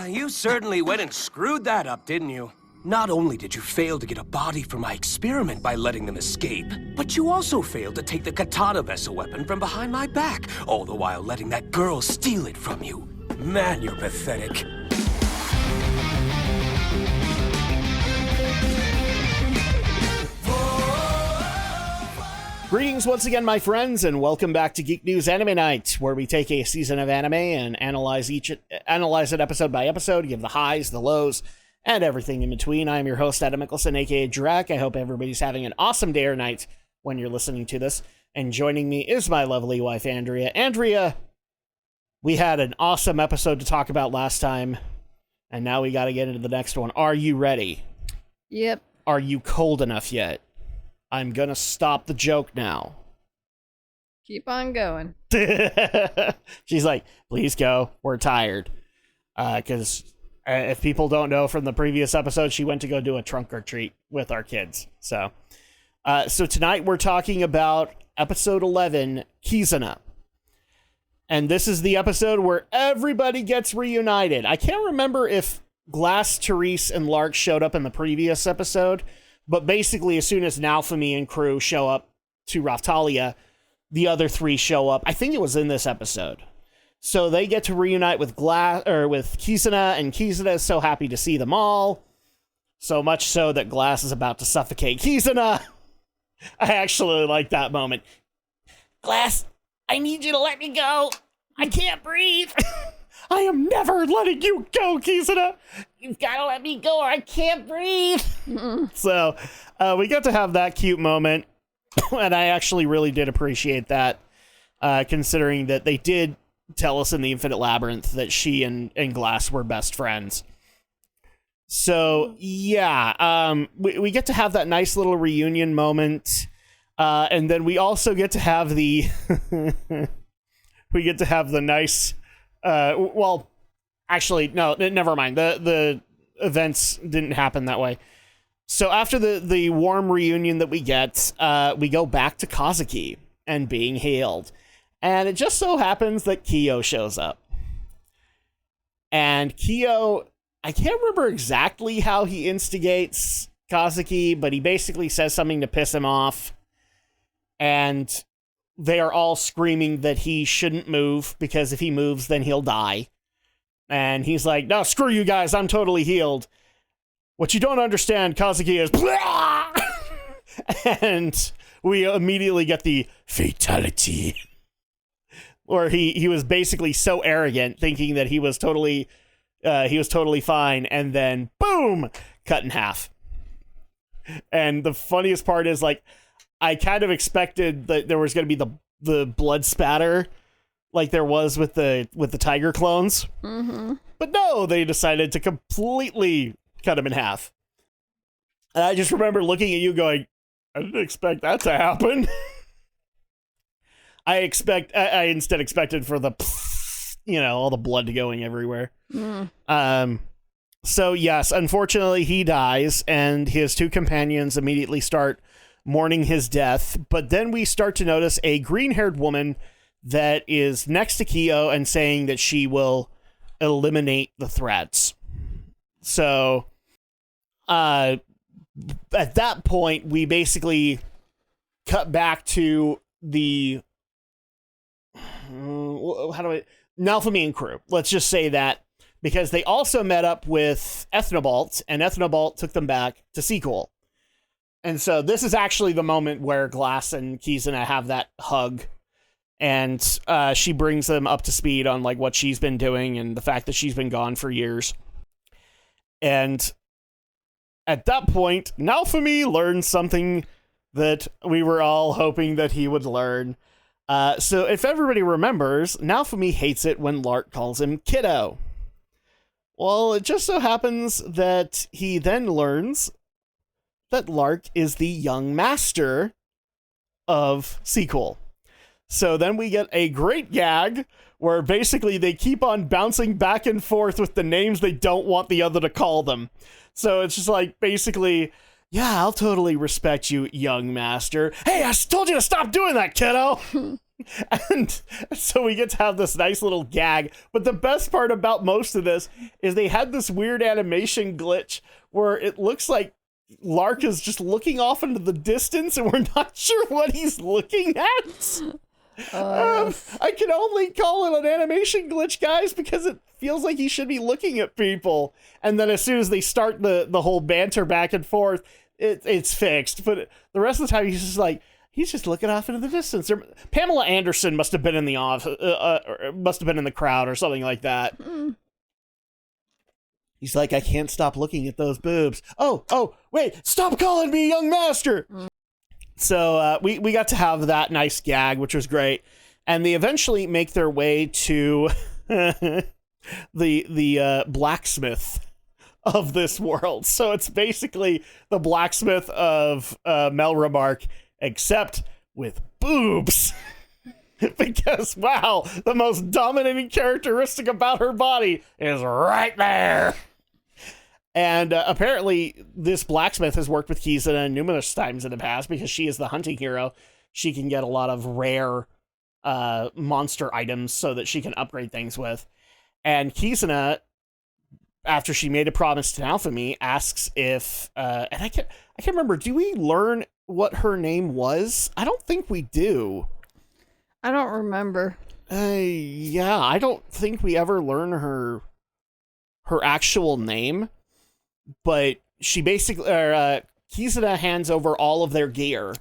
You certainly went and screwed that up, didn't you? Not only did you fail to get a body for my experiment by letting them escape, but you also failed to take the katana vessel weapon from behind my back, all the while letting that girl steal it from you. Man, you're pathetic. Greetings once again, my friends, and welcome back to Geek News Anime Night, where we take a season of anime and analyze it episode by episode, give the highs, the lows, and everything in between. I'm your host, Adam Mickelson, aka Drac. I hope everybody's having an awesome day or night when you're listening to this. And joining me is my lovely wife, Andrea. Andrea, we had an awesome episode to talk about last time, and now we got to get into the next one. Are you ready? Yep. Are you cold enough yet? I'm gonna stop the joke now. Keep on going. She's like, please go. We're tired. Because if people don't know from the previous episode, she went to go do a trunk or treat with our kids. So tonight we're talking about episode 11, Kizuna. And this is the episode where everybody gets reunited. I can't remember if Glass, Therese, and Lark showed up in the previous episode, but basically, as soon as Naofumi and crew show up to Raftalia, the other three show up. I think it was in this episode. So they get to reunite with with Kizuna, and Kizuna is so happy to see them all. So much so that Glass is about to suffocate Kizuna. I actually like that moment. Glass, I need you to let me go. I can't breathe. I am never letting you go, Kizuna. You've got to let me go or I can't breathe. So we got to have that cute moment, and I actually really did appreciate that, considering that they did tell us in the Infinite Labyrinth that she and Glass were best friends. So, yeah, we get to have that nice little reunion moment, and then we also get to have the... we get to have the nice... well, actually, no, never mind. The events didn't happen that way. So after the warm reunion that we get, we go back to Kazuki and being hailed. And it just so happens that Kyo shows up. And Kyo, I can't remember exactly how he instigates Kazuki, but he basically says something to piss him off. And they are all screaming that he shouldn't move, because if he moves, then he'll die. And he's like, no, screw you guys, I'm totally healed. What you don't understand, Kazuki, is... And we immediately get the fatality. Or he was basically so arrogant, thinking that he was totally fine, and then, boom, cut in half. And the funniest part is, like, I kind of expected that there was going to be the blood spatter like there was with the tiger clones. Mm-hmm. But no, they decided to completely cut him in half. And I just remember looking at you going, I didn't expect that to happen. I instead expected for the, all the blood going everywhere. Mm. So yes, unfortunately he dies, and his two companions immediately start mourning his death, but then we start to notice a green-haired woman that is next to Kyo and saying that she will eliminate the threats. So, at that point, we basically cut back to the... Naofumi and crew. Let's just say that, because they also met up with Ethnobalt, and Ethnobalt took them back to Sequel. And so this is actually the moment where Glass and Kizuna have that hug, and she brings them up to speed on like what she's been doing and the fact that she's been gone for years. And at that point, Naofumi learns something that we were all hoping that he would learn. So if everybody remembers, Naofumi hates it when Lark calls him kiddo. Well, it just so happens that he then learns that Lark is the young master of Sequel. So then we get a great gag where basically they keep on bouncing back and forth with the names they don't want the other to call them. So it's just like, basically, yeah, I'll totally respect you, young master. Hey, I told you to stop doing that, kiddo! And so we get to have this nice little gag. But the best part about most of this is they had this weird animation glitch where it looks like Lark is just looking off into the distance and we're not sure what he's looking at. I can only call it an animation glitch, guys, because it feels like he should be looking at people. And then as soon as they start the whole banter back and forth, it's fixed. But the rest of the time, he's just looking off into the distance. Pamela Anderson must have been in the must have been in the crowd or something like that. He's like, I can't stop looking at those boobs. Oh, wait, stop calling me young master. So we got to have that nice gag, which was great. And they eventually make their way to the blacksmith of this world. So it's basically the blacksmith of Melremark, except with boobs. Because, wow, the most dominating characteristic about her body is right there. And apparently this blacksmith has worked with Kizuna numerous times in the past because she is the hunting hero. She can get a lot of rare monster items so that she can upgrade things with. And Kizuna, after she made a promise to Naofumi, asks if, and I can't remember, do we learn what her name was? I don't think we do. I don't remember. Yeah, I don't think we ever learn her actual name, but she basically, Kizuna hands over all of their gear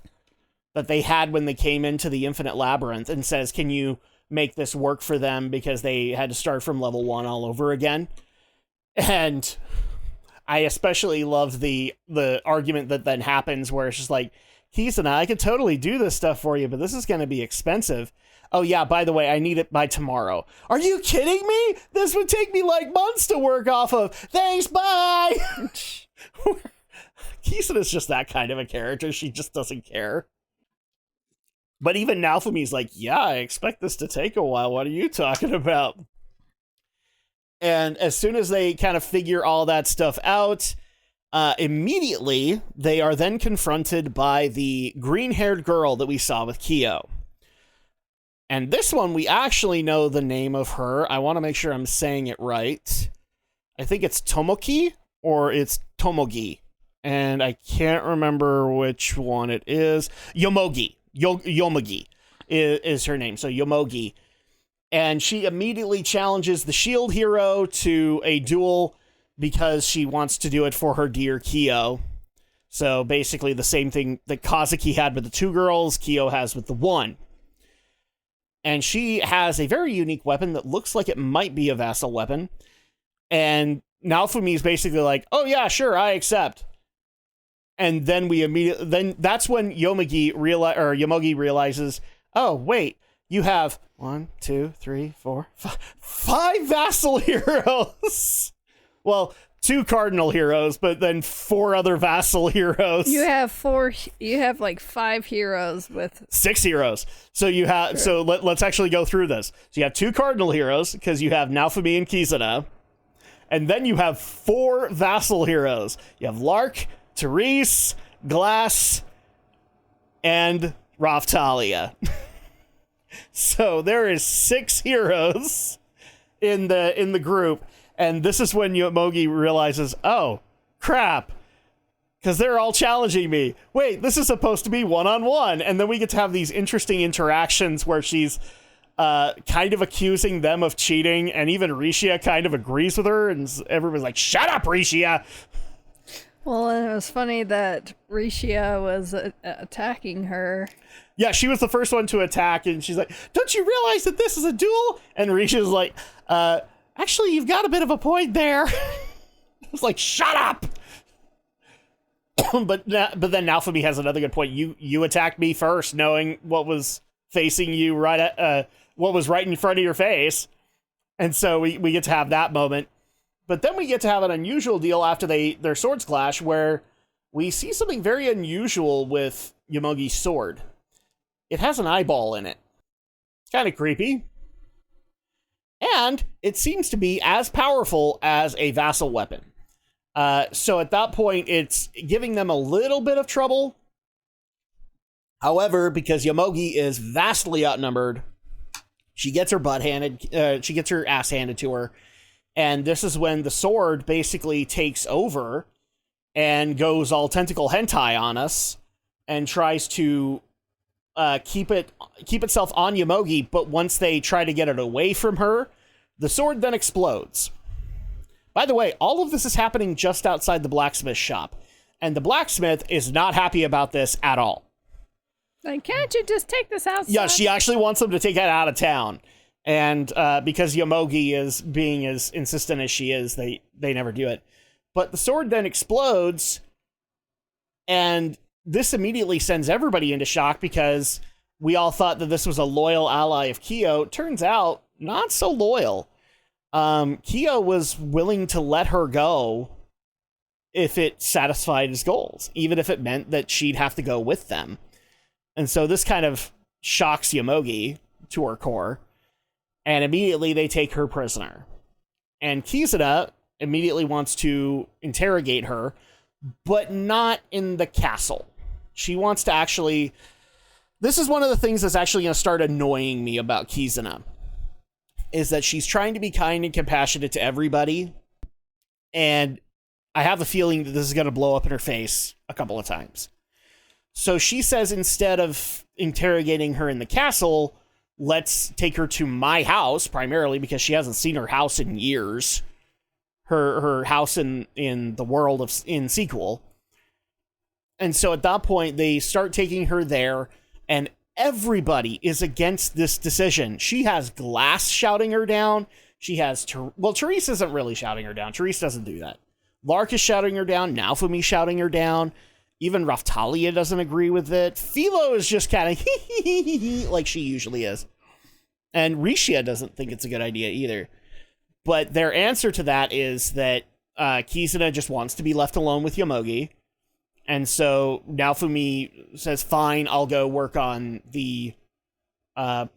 that they had when they came into the Infinite Labyrinth and says, can you make this work for them because they had to start from level 1 all over again? And I especially loved the argument that then happens where it's just like, Kizuna, I could totally do this stuff for you, but this is going to be expensive. Oh yeah, by the way, I need it by tomorrow. Are you kidding me? This would take me like months to work off of. Thanks, bye! Kizuna's just that kind of a character. She just doesn't care. But even Naofumi's like, yeah, I expect this to take a while. What are you talking about? And as soon as they kind of figure all that stuff out, immediately they are then confronted by the green-haired girl that we saw with Kyo. And this one, we actually know the name of her. I want to make sure I'm saying it right. I think it's Tomoki or it's Tomogi. And I can't remember which one it is. Yomogi. Yomogi is her name. So Yomogi. And she immediately challenges the shield hero to a duel because she wants to do it for her dear Kyo. So basically the same thing that Kazuki had with the 2 girls, Kyo has with the 1. And she has a very unique weapon that looks like it might be a vassal weapon. And Naofumi is basically like, oh yeah, sure, I accept. And then that's when Yomogi realizes, oh wait, you have 1, 2, 3, 4, 5 vassal heroes. Well, 2 cardinal heroes, but then 4 other vassal heroes. You have like 5 heroes with 6 heroes. So you have, sure. So let's actually go through this. So you have 2 cardinal heroes because you have Naofumi and Kizuna. And then you have 4 vassal heroes. You have Lark, Therese, Glass, and Raftalia. So there is 6 heroes in the group. And this is when Yomogi realizes, oh, crap, because they're all challenging me. Wait, this is supposed to be one-on-one. And then we get to have these interesting interactions where she's kind of accusing them of cheating, and even Rishia kind of agrees with her, and everyone's like, shut up, Rishia! Well, it was funny that Rishia was attacking her. Yeah, she was the first one to attack, and she's like, don't you realize that this is a duel? And Rishia's like, actually, you've got a bit of a point there. It's like, shut up! but then Naofumi has another good point. You attacked me first, knowing what was facing you what was right in front of your face. And so we get to have that moment. But then we get to have an unusual deal after their swords clash, where we see something very unusual with Yomogi's sword. It has an eyeball in it. Kind of creepy. And it seems to be as powerful as a vassal weapon. So at that point, it's giving them a little bit of trouble. However, because Yomogi is vastly outnumbered, she gets her she gets her ass handed to her. And this is when the sword basically takes over and goes all tentacle hentai on us and tries to keep itself on Yomogi, but once they try to get it away from her, the sword then explodes. By the way, all of this is happening just outside the blacksmith shop, and the blacksmith is not happy about this at all. Like, can't you just take this outside? Yeah, she actually wants them to take it out of town. And because Yomogi is being as insistent as she is, they never do it. But the sword then explodes, and this immediately sends everybody into shock because we all thought that this was a loyal ally of Kyo. Turns out, not so loyal. Kyo was willing to let her go if it satisfied his goals, even if it meant that she'd have to go with them. And so this kind of shocks Yomogi to her core, and immediately they take her prisoner. And Kizuna immediately wants to interrogate her, but not in the castle. She wants to actually... This is one of the things that's actually going to start annoying me about Kizuna, is that she's trying to be kind and compassionate to everybody, and I have a feeling that this is going to blow up in her face a couple of times. So she says, instead of interrogating her in the castle, let's take her to my house, primarily because she hasn't seen her house in years. Her house in the world in sequel. And so at that point, they start taking her there, and everybody is against this decision. She has Glass shouting her down. She has... Therese isn't really shouting her down. Therese doesn't do that. Lark is shouting her down. Naofumi shouting her down. Even Raftalia doesn't agree with it. Philo is just kind of like she usually is. And Rishia doesn't think it's a good idea either. But their answer to that is that Kizuna just wants to be left alone with Yomogi. And so Naofumi says, fine, I'll go work on the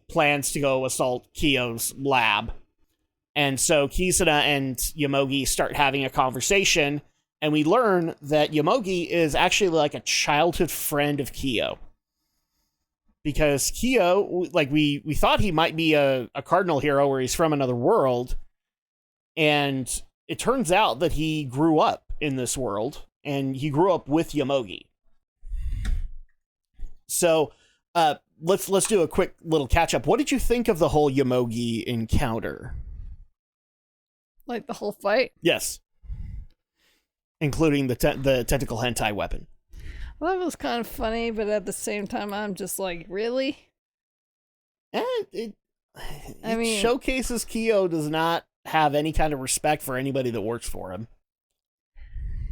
plans to go assault Kyo's lab. And so Kizuna and Yomogi start having a conversation, and we learn that Yomogi is actually like a childhood friend of Kyo. Because Kyo, like we thought he might be a cardinal hero where he's from another world, and it turns out that he grew up in this world, and he grew up with Yomogi. So let's do a quick little catch up. What did you think of the whole Yomogi encounter? Like the whole fight? Yes. Including the tentacle hentai weapon. Well, that was kind of funny, but at the same time, I'm just like, really? It showcases Kyo does not have any kind of respect for anybody that works for him.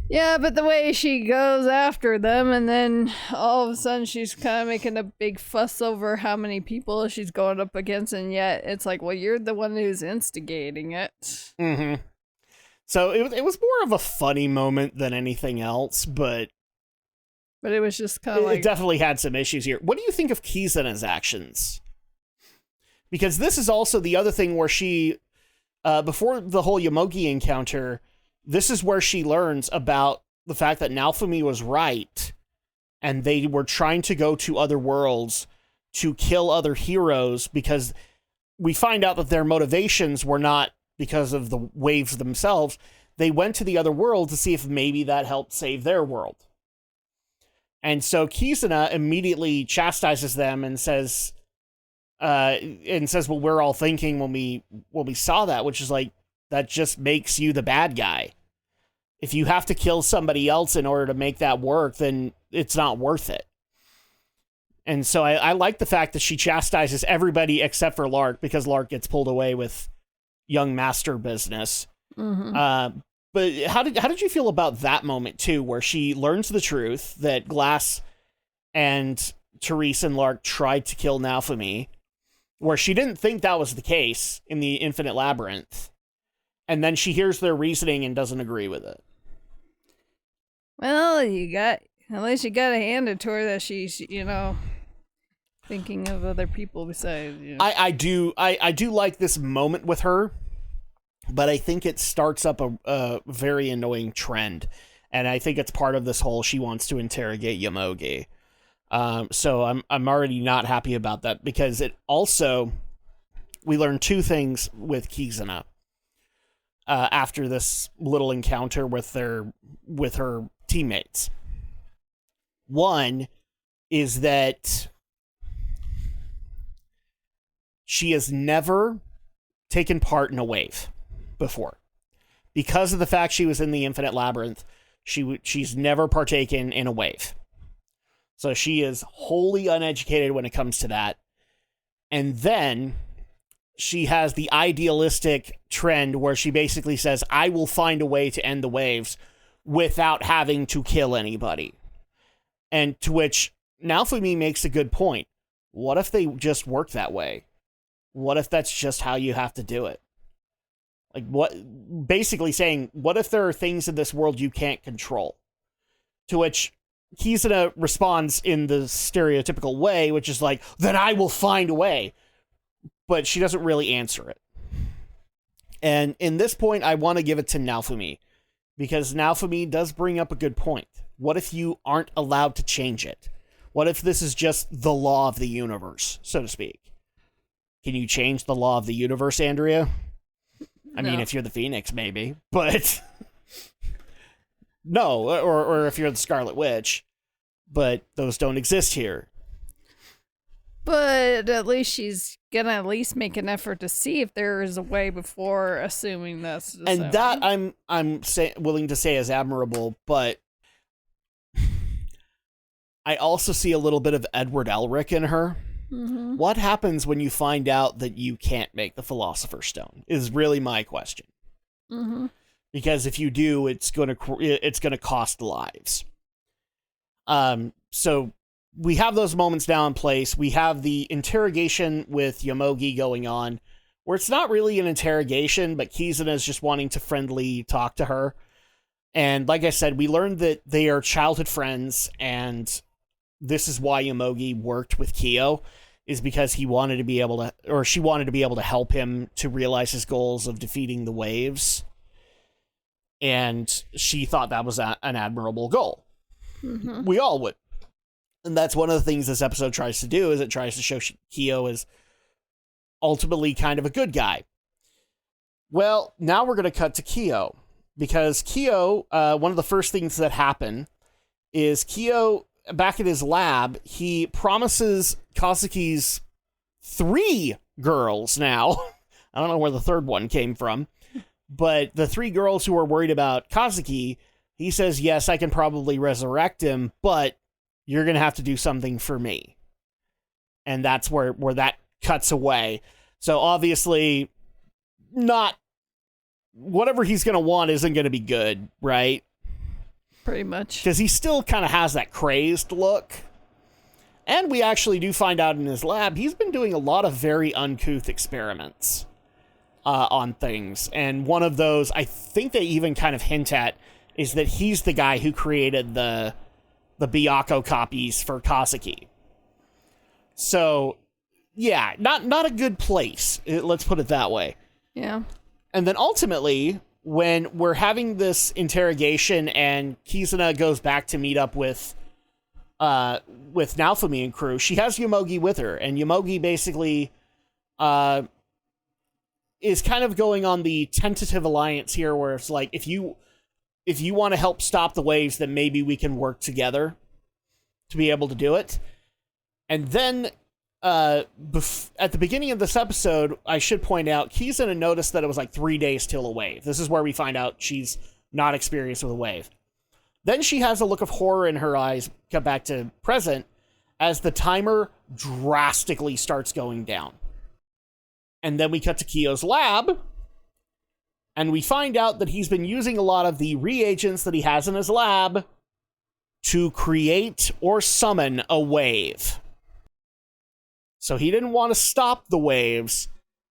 Yeah, but the way she goes after them, and then all of a sudden she's kind of making a big fuss over how many people she's going up against, and yet it's like, well, you're the one who's instigating it. Mm-hmm. So it was more of a funny moment than anything else, but it was just kind of like... It definitely had some issues here. What do you think of Kizuna's actions? Because this is also the other thing where she, before the whole Yomogi encounter, this is where she learns about the fact that Naofumi was right, and they were trying to go to other worlds to kill other heroes, because we find out that their motivations were not because of the waves themselves. They went to the other world to see if maybe that helped save their world. And so Kizuna immediately chastises them and says, well, we're all thinking when we saw that, which is like, that just makes you the bad guy. If you have to kill somebody else in order to make that work, then it's not worth it. And so I like the fact that she chastises everybody except for Lark, because Lark gets pulled away with young master business. Mm-hmm. But how did you feel about that moment too, where she learns the truth that Glass and Therese and Lark tried to kill Naofumi, where she didn't think that was the case in the Infinite Labyrinth, and then she hears their reasoning and doesn't agree with it? Well, at least you got to hand it to her that she's, thinking of other people besides, I do like this moment with her, but I think it starts up a very annoying trend, and I think it's part of this whole she wants to interrogate Yomogi. So I'm already not happy about that, because it also, we learned two things with Kizuna after this little encounter with her teammates. One is that she has never taken part in a wave before. Because of the fact she was in the Infinite Labyrinth, she's never partaken in a wave. So she is wholly uneducated when it comes to that. And then she has the idealistic trend where she basically says, I will find a way to end the waves without having to kill anybody. And to which Naofumi makes a good point. What if they just work that way? What if that's just how you have to do it? Like, what? Basically saying, what if there are things in this world you can't control? To which Kizuna responds in the stereotypical way, which is like, then I will find a way. But she doesn't really answer it. And in this point, I want to give it to Naofumi, because Naofumi does bring up a good point. What if you aren't allowed to change it? What if this is just the law of the universe, so to speak? Can you change the law of the universe, Andrea? I mean, if you're the Phoenix, maybe, but no, or if you're the Scarlet Witch, but those don't exist here. But at least she's gonna at least make an effort to see if there is a way before assuming this. And that I'm willing to say is admirable, but I also see a little bit of Edward Elric in her. Mm-hmm. What happens when you find out that you can't make the Philosopher's Stone is really my question. Mm-hmm. Because if you do, it's gonna cost lives. So we have those moments now in place. We have the interrogation with Yomogi going on, where it's not really an interrogation, but Kizuna is just wanting to friendly talk to her. And like I said, we learned that they are childhood friends, and this is why Yomogi worked with Kyo, is because he wanted to be able to, or she wanted to be able to help him to realize his goals of defeating the waves. And she thought that was an admirable goal. Mm-hmm. We all would. And that's one of the things this episode tries to do, is it tries to show Kyo as ultimately kind of a good guy. Well, now we're going to cut to Kyo, because Kyo, one of the first things that happen is Kyo, back at his lab, he promises Kazuki's 3 girls now. I don't know where the third one came from, but the 3 girls who are worried about Kazuki, he says, yes, I can probably resurrect him, but you're going to have to do something for me. And that's where that cuts away. So obviously, not whatever he's going to want isn't going to be good, right? Pretty much. Because he still kind of has that crazed look. And we actually do find out in his lab, he's been doing a lot of very uncouth experiments on things. And one of those, I think they even kind of hint at, is that he's the guy who created the Byakuya copies for Kazuki. So, yeah, not a good place. Let's put it that way. Yeah. And then ultimately, when we're having this interrogation and Kizuna goes back to meet up with Naofumi and crew, she has Yomogi with her, and Yomogi basically is kind of going on the tentative alliance here, where it's like, if you want to help stop the waves, then maybe we can work together to be able to do it. And then at the beginning of this episode, I should point out, Kizuna noticed that it was like 3 days till a wave. This is where we find out she's not experienced with a wave. Then she has a look of horror in her eyes, cut back to present, as the timer drastically starts going down. And then we cut to Kyo's lab, and we find out that he's been using a lot of the reagents that he has in his lab to create or summon a wave. So he didn't want to stop the waves,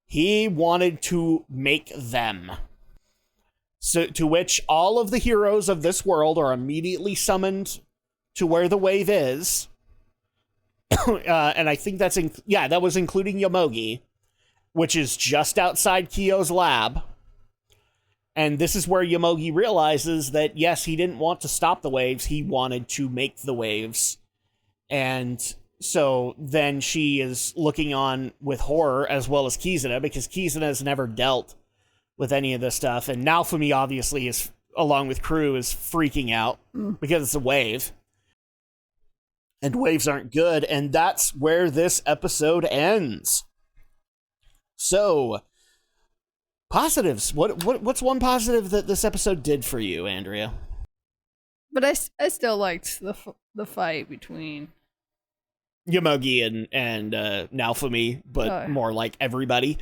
he wanted to make them. So, to which all of the heroes of this world are immediately summoned to where the wave is. And I think that was including Yomogi, which is just outside Kyo's lab. And this is where Yomogi realizes that, yes, he didn't want to stop the waves, he wanted to make the waves And so then she is looking on with horror, as well as Kizuna, because Kizuna has never dealt with any of this stuff. And Naofumi obviously is, along with crew, is freaking out because it's a wave. And waves aren't good. And that's where this episode ends. So, positives. What's one positive that this episode did for you, Andrea? But I still liked the fight between Yomogi and Naofumi, but more like everybody.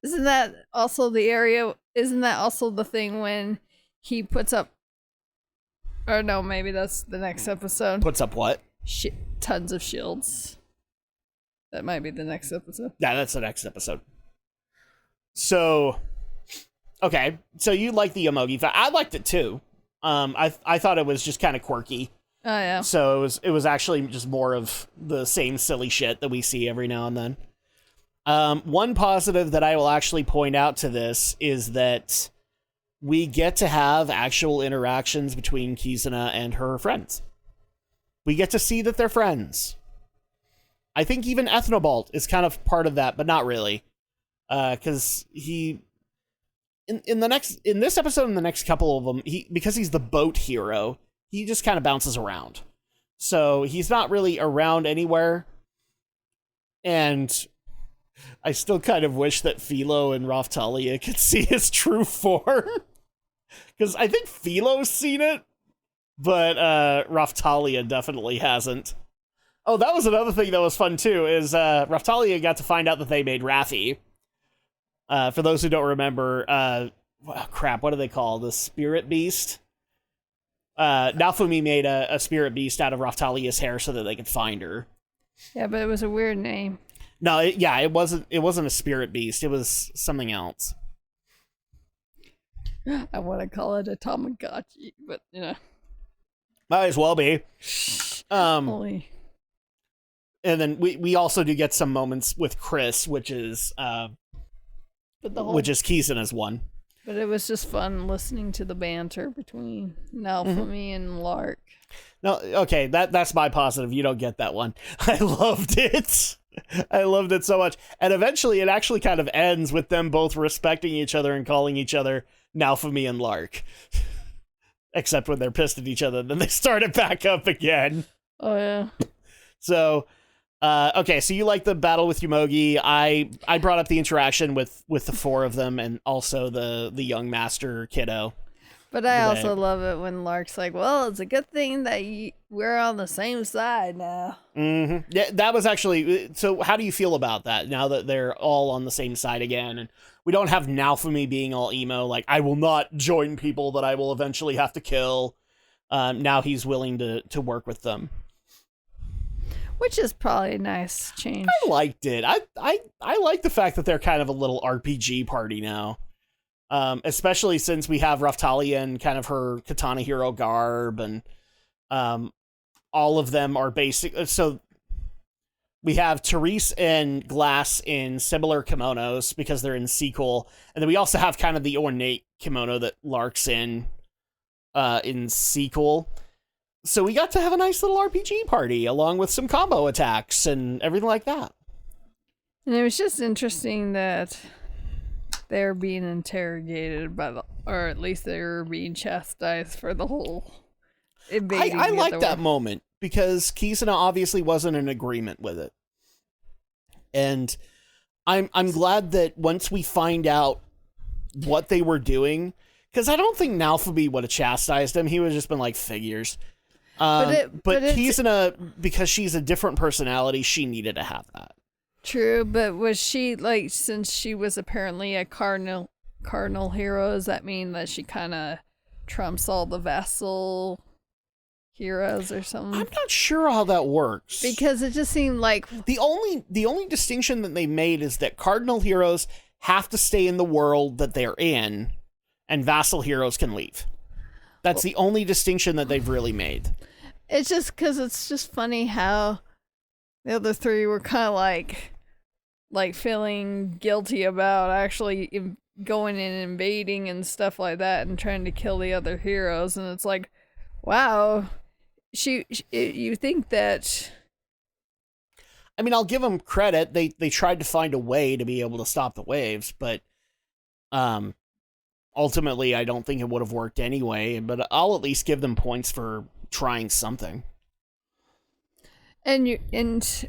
Isn't that also the area? Isn't that also the thing when he puts up? Or no, maybe that's the next episode. Puts up what? Tons of shields. That might be the next episode. Yeah, that's the next episode. So, okay, so you like the Yomogi fight? I liked it too. I thought it was just kind of quirky. Oh yeah. So it was actually just more of the same silly shit that we see every now and then. One positive that I will actually point out to this is that we get to have actual interactions between Kizuna and her friends. We get to see that they're friends. I think even Ethnobalt is kind of part of that, but not really. Because he... In this episode and the next couple of them, because he's the boat hero, he just kind of bounces around. So he's not really around anywhere. And I still kind of wish that Philo and Raftalia could see his true form. Because I think Philo's seen it, but Raftalia definitely hasn't. Oh, that was another thing that was fun too, is Raftalia got to find out that they made Raffi. For those who don't remember, what do they call the spirit beast? Naofumi made a spirit beast out of Raftalia's hair so that they could find her. Yeah, but it was a weird name. No, it wasn't a spirit beast. It was something else. I want to call it a Tamagotchi, but you know, might as well be. Holy. And then we also do get some moments with Chris, which is Kizuna's one. But it was just fun listening to the banter between Naofumi and Lark. No, okay, that's my positive. You don't get that one. I loved it. I loved it so much. And eventually it actually kind of ends with them both respecting each other and calling each other Naofumi and Lark. Except when they're pissed at each other, then they start it back up again. Oh, yeah. So, okay, so you like the battle with Yomogi. I brought up the interaction with the four of them and also the young master kiddo. But I also love it when Lark's like, well, it's a good thing that we're on the same side now. Mm-hmm. Yeah, that was actually... So how do you feel about that now that they're all on the same side again? And we don't have Naofumi being all emo, like, I will not join people that I will eventually have to kill. Now he's willing to work with them. Which is probably a nice change. I liked it. I like the fact that they're kind of a little RPG party now. Especially since we have Raftalia in kind of her Katana hero garb, and all of them are basic. So we have Therese and Glass in similar kimonos because they're in sequel, and then we also have kind of the ornate kimono that Lark's in sequel. So we got to have a nice little RPG party along with some combo attacks and everything like that. And it was just interesting that they're being interrogated or at least they're being chastised for the whole invading. I like that moment because Kizuna obviously wasn't in agreement with it. And I'm glad that once we find out what they were doing, because I don't think Naofumi would have chastised him. He would have just been like, figures. But Kizuna, because she's a different personality, she needed to have that. True, but was she, like, since she was apparently a cardinal hero, does that mean that she kind of trumps all the vassal heroes or something? I'm not sure how that works. Because it just seemed like... The only distinction that they made is that cardinal heroes have to stay in the world that they're in, and vassal heroes can leave. That's the only distinction that they've really made. It's just because it's just funny how the other three were kind of like feeling guilty about actually going and invading and stuff like that and trying to kill the other heroes. And it's like, wow, you think that. I mean, I'll give them credit. They tried to find a way to be able to stop the waves, but ultimately, I don't think it would have worked anyway. But I'll at least give them points for trying something. And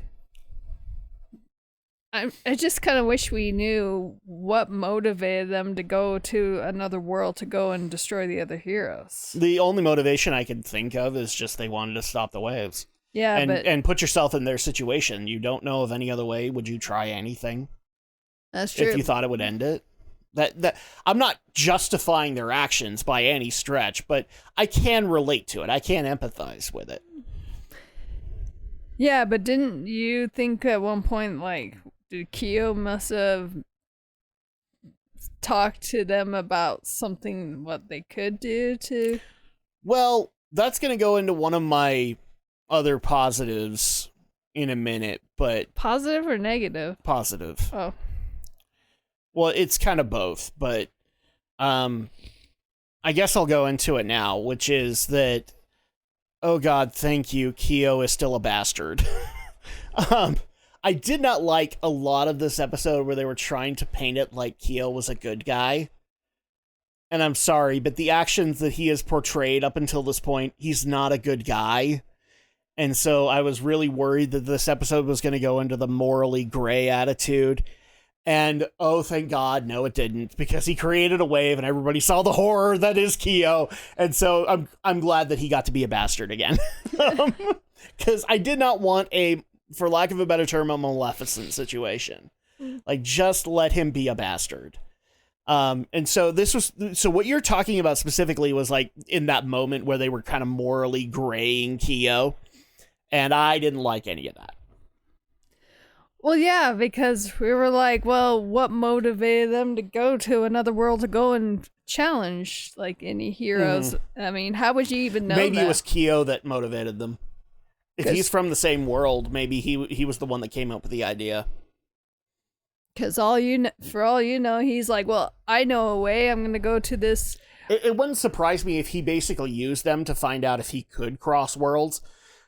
I just kind of wish we knew what motivated them to go to another world to go and destroy the other heroes. The only motivation I can think of is just they wanted to stop the waves. Yeah, and put yourself in their situation. You don't know of any other way. Would you try anything? That's true. If you thought it would end it? That I'm not justifying their actions by any stretch, but I can relate to it. I can empathize with it. Yeah, but didn't you think at one point, like, did Kyo must have talked to them about something, what they could do to... Well, that's going to go into one of my other positives in a minute, but... Positive or negative? Positive. Oh. Well, it's kind of both, but I guess I'll go into it now, which is that, oh god, thank you, Kyo is still a bastard. I did not like a lot of this episode where they were trying to paint it like Kyo was a good guy. And I'm sorry, but the actions that he has portrayed up until this point, he's not a good guy. And so I was really worried that this episode was going to go into the morally gray attitude. And oh, thank God, no, it didn't, because he created a wave and everybody saw the horror that is Kyo. And so I'm glad that he got to be a bastard again. Because I did not want a, for lack of a better term, a Maleficent situation. Like, just let him be a bastard. And so so what you're talking about specifically was like in that moment where they were kind of morally graying Kyo. And I didn't like any of that. Well, yeah, because we were like, well, what motivated them to go to another world to go and challenge, like, any heroes? I mean, how would you even know Maybe that? it was Kyo that motivated them. If he's from the same world, maybe he was the one that came up with the idea. Because for all you know, he's like, well, I know a way. I'm going to go to this. It wouldn't surprise me if he basically used them to find out if he could cross worlds,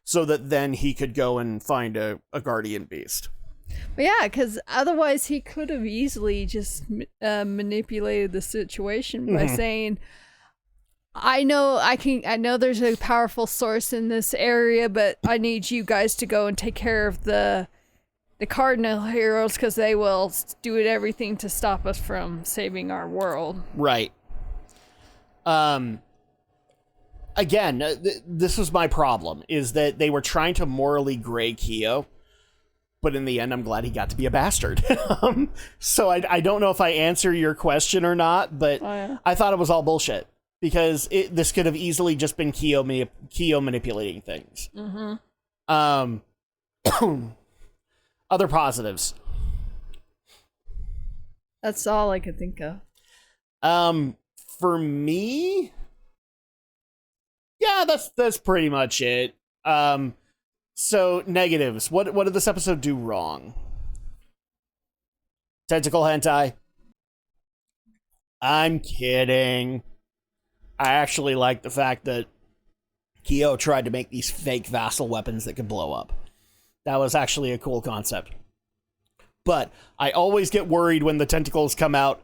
so that then he could go and find a guardian beast. But yeah, because otherwise he could have easily just manipulated the situation by saying, I know there's a powerful source in this area, but I need you guys to go and take care of the cardinal heroes because they will do everything to stop us from saving our world. Right. Again, this was my problem, is that they were trying to morally gray Kyo, but in the end, I'm glad he got to be a bastard. So I don't know if I answer your question or not, but I thought it was all bullshit, because this could have easily just been Kyo manipulating things. Other positives. That's all I could think of. For me, yeah, that's pretty much it. So negatives. What did this episode do wrong? Tentacle hentai. I'm kidding. I actually like the fact that Kyo tried to make these fake vassal weapons that could blow up. That was actually a cool concept. But I always get worried when the tentacles come out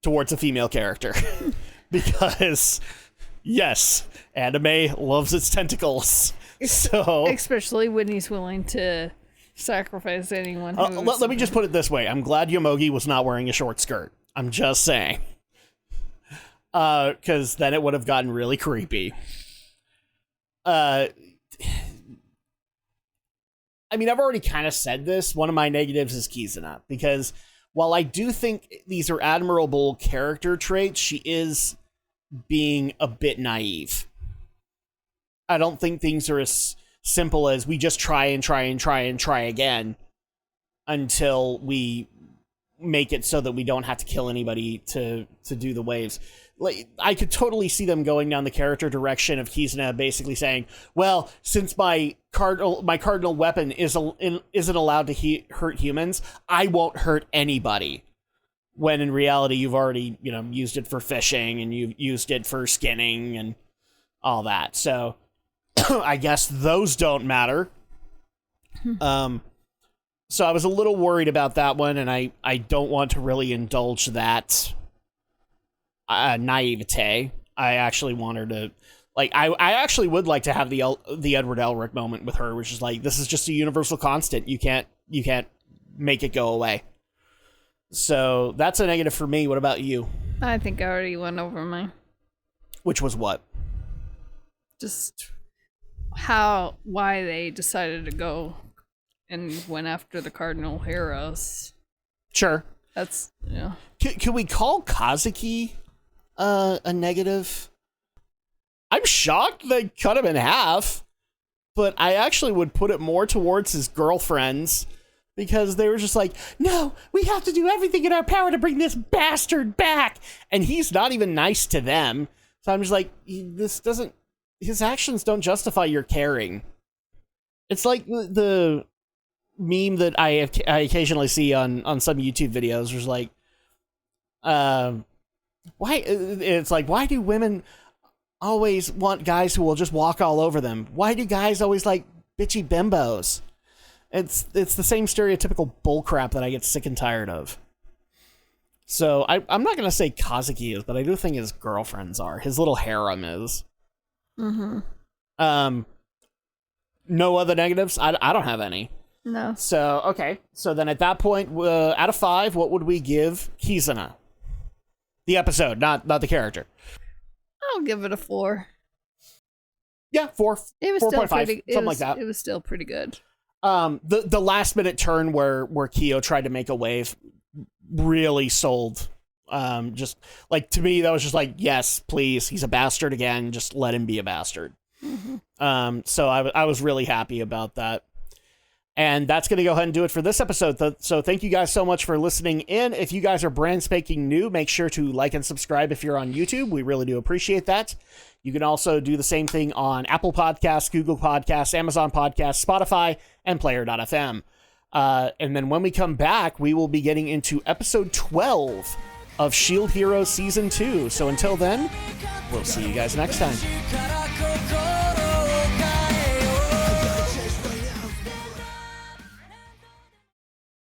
towards a female character. Because, yes, anime loves its tentacles. So, especially when he's willing to sacrifice anyone. Let me just put it this way. I'm glad Yomogi was not wearing a short skirt. I'm just saying. Because then it would have gotten really creepy. I mean, I've already kind of said this. One of my negatives is Kizuna, because while I do think these are admirable character traits, she is being a bit naive. I don't think things are as simple as we just try and try and try and try again until we make it so that we don't have to kill anybody to do the waves. Like, I could totally see them going down the character direction of Kizuna basically saying, well, since my cardinal weapon isn't allowed to hurt humans, I won't hurt anybody. When in reality, you've already, used it for fishing, and you've used it for skinning and all that. So I guess those don't matter. So I was a little worried about that one, and I don't want to really indulge that naivete. I actually want her to, like, I actually would like to have the Edward Elric moment with her, which is like, this is just a universal constant. You can't make it go away. So that's a negative for me. What about you? I think I already went over mine. Which was what? Just why they decided to go and went after the Cardinal Heroes. Sure. That's, yeah. Can we call Kazuki a negative? I'm shocked they cut him in half, but I actually would put it more towards his girlfriends, because they were just like, no, we have to do everything in our power to bring this bastard back. And he's not even nice to them. So I'm just like, his actions don't justify your caring. It's like the meme that I occasionally see on some YouTube videos, was like, why do women always want guys who will just walk all over them? Why do guys always like bitchy bimbos? It's the same stereotypical bullcrap that I get sick and tired of. So I'm not gonna say Kazuki is, but I do think his girlfriends are. His little harem is. Mm-hmm. No other negatives? I don't have any. No. So, okay. So then at that point, out of 5, what would we give Kizuna? The episode, not the character. I'll give it a 4. Yeah, 4. It was 4.5, still pretty, something like that. It was still pretty good. The last minute turn where Kyo tried to make a wave really sold. Just like, to me, that was just like, yes, please, he's a bastard again. Just let him be a bastard. Mm-hmm. So I was really happy about that. And that's going to go ahead and do it for this episode. So thank you guys so much for listening in. If you guys are brand spanking new, make sure to like and subscribe if you're on YouTube. We really do appreciate that. You can also do the same thing on Apple Podcasts, Google Podcasts, Amazon Podcasts, Spotify, and Player.fm. And then when we come back, we will be getting into episode 12 of Shield Hero Season 2. So until then, we'll see you guys next time.